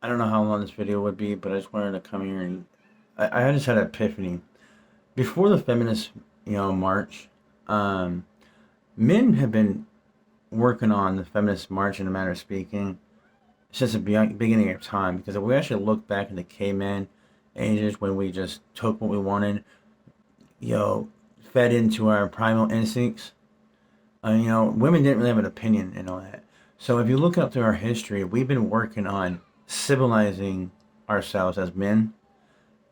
I don't know how long this video would be, but I just wanted to come here and I just had an epiphany. Before the feminist, march, um, men have been working on the feminist march in a manner of speaking since the beginning of time. Because if we actually look back in the caveman ages when we just took what we wanted, you know, fed into our primal instincts, women didn't really have an opinion and all that. So if you look up through our history, we've been working on civilizing ourselves as men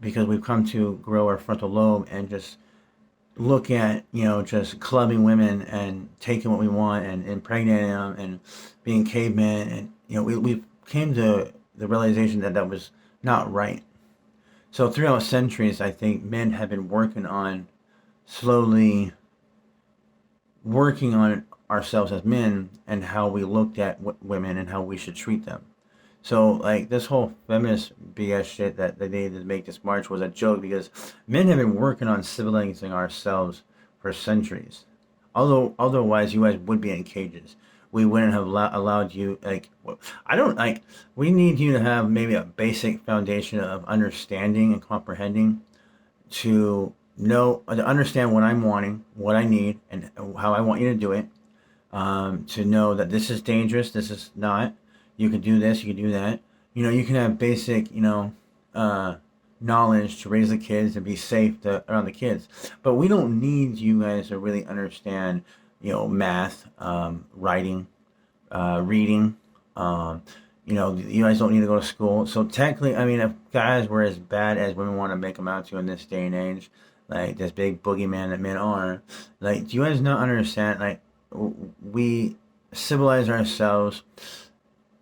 because we've come to grow our frontal lobe and just look at, just clubbing women and taking what we want and impregnating them and being cavemen. And, we came to the realization that that was not right. So throughout centuries, I think men have been slowly working on ourselves as men and how we looked at women and how we should treat them. So like this whole feminist BS shit that they needed to make this march was a joke because men have been working on civilizing ourselves for centuries. Although otherwise you guys would be in cages. We wouldn't have allowed you like I don't like we need you to have maybe a basic foundation of understanding and comprehending to know to understand what I'm wanting, what I need, and how I want you to do it. To know that this is dangerous, this is not. You can do this, you can do that. You can have basic, uh, knowledge to raise the kids and be safe around the kids. But we don't need you guys to really understand, math, writing, reading. Um, you guys don't need to go to school. So technically, I mean, if guys were as bad as women want to make them out to in this day and age, like this big boogeyman that men are, like, do you guys not understand? Like, we civilize ourselves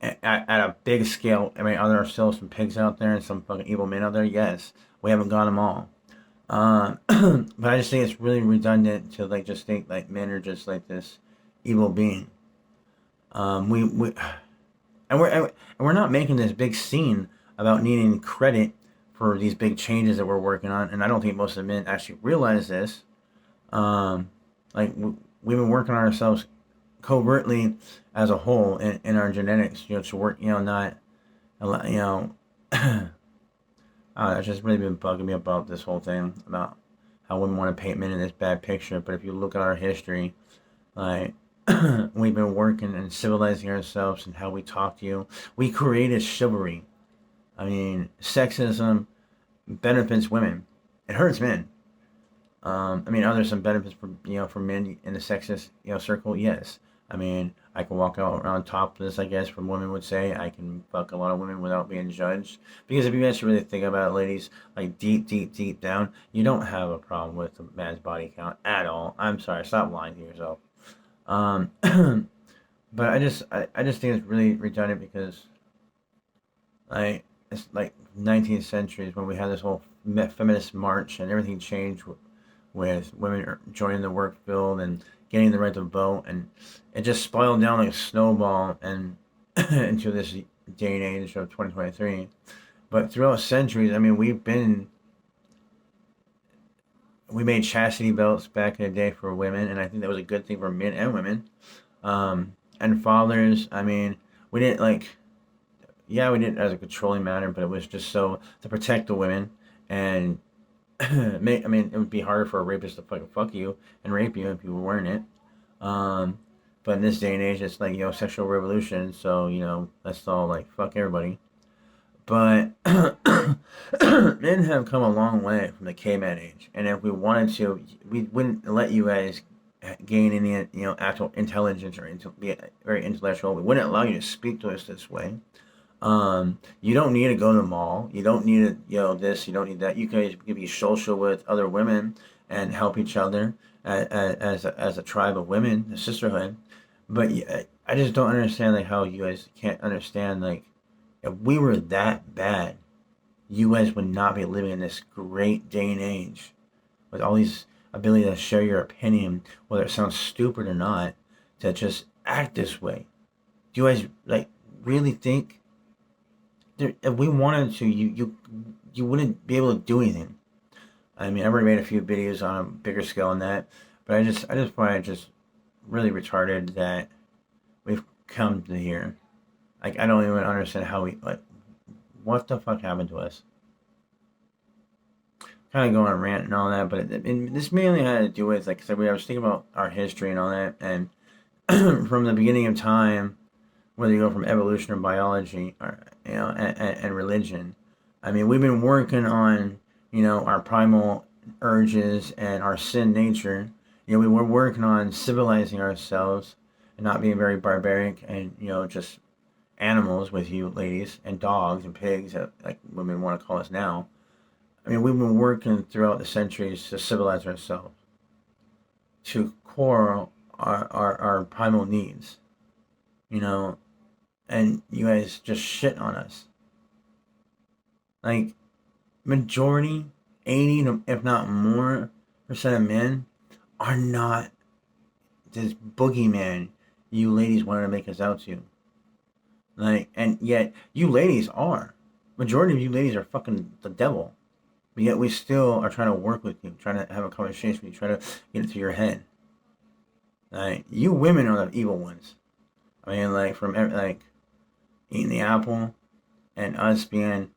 at a big scale. I mean, are there still some pigs out there and some fucking evil men out there? Yes, we haven't got them all. But I just think it's really redundant to like just think like men are just like this evil being. We and we're not making this big scene about needing credit for these big changes that we're working on. And I don't think most of the men actually realize this. Um, like we've been working on ourselves covertly as a whole in our genetics, to work, not, you know, it's just really been bugging me about this whole thing about how women want to paint men in this bad picture. But if you look at our history, like we've been working and civilizing ourselves and how we talk to you. We created chivalry. I mean, sexism benefits women. It hurts men. I mean, are there some benefits for men in the sexist circle? Yes. I mean, I can walk out around topless. I guess from women would say I can fuck a lot of women without being judged. Because if you actually really think about it, ladies, like deep, deep, deep down, you don't have a problem with a man's body count at all. I'm sorry, stop lying to yourself. Um, but I just think it's really redundant because like it's like 19th centuries when we had this whole feminist march and everything changed with women joining the work field and getting the right to vote, and it just spiraled down like a snowball and into this day and age of 2023. But throughout centuries, I mean, we made chastity belts back in the day for women, and I think that was a good thing for men and women. And fathers, I mean, we didn't like, yeah, we did it as a controlling matter, but it was just so to protect the women and I mean, it would be harder for a rapist to fucking fuck you and rape you if you weren't it. Um, but in this day and age, it's like, sexual revolution, so, let's all like fuck everybody. But men have come a long way from the caveman age, and if we wanted to, we wouldn't let you guys gain any, actual intelligence or be very intellectual. We wouldn't allow you to speak to us this way. You don't need to go to the mall. You don't need to, this. You don't need that. You can be social with other women and help each other as a tribe of women, a sisterhood. But I just don't understand like how you guys can't understand like if we were that bad, you guys would not be living in this great day and age with all these ability to share your opinion, whether it sounds stupid or not, to just act this way. Do you guys like really think if we wanted to, you wouldn't be able to do anything? I mean, I've already made a few videos on a bigger scale than that, but I just find it just really retarded that we've come to here. Like, I don't even understand how we like. what the fuck happened to us? Kind of going on a rant and all that, but this mainly had to do with, like I said, I was thinking about our history and all that, and from the beginning of time, whether you go from evolution or biology, or and religion. I mean, we've been working on our primal urges and our sin nature. We were working on civilizing ourselves and not being very barbaric and just animals with you ladies and dogs and pigs, like women want to call us now. I mean, we've been working throughout the centuries to civilize ourselves, to core our primal needs, you know, and you guys just shit on us. Like, majority, 80 if not more percent of men are not this boogeyman you ladies wanted to make us out to. Like, and yet you ladies are. Majority of you ladies are fucking the devil. But yet we still are trying to work with you, trying to have a conversation with you, trying to get it to your head. Like, you women are the evil ones. I mean, like, like, eating the apple and us being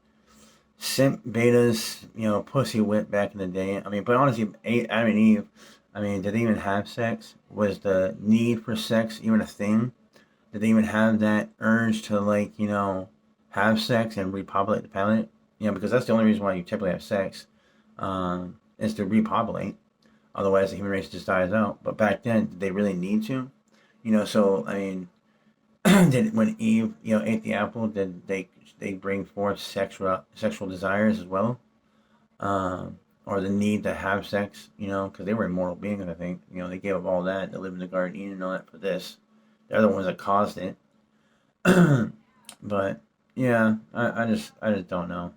simp betas, pussy whip back in the day. I mean, but honestly, Adam and Eve, I mean, did they even have sex? Was the need for sex even a thing? Did they even have that urge to, like, have sex and repopulate the planet? Because that's the only reason why you typically have sex, is to repopulate. Otherwise, the human race just dies out. But back then, did they really need to? So, I mean, did when Eve, ate the apple, did they bring forth sexual desires as well, or the need to have sex? Because they were immortal beings. I think they gave up all that to live in the Garden of Eden and all that for this. They're the ones that caused it. But yeah, I just don't know.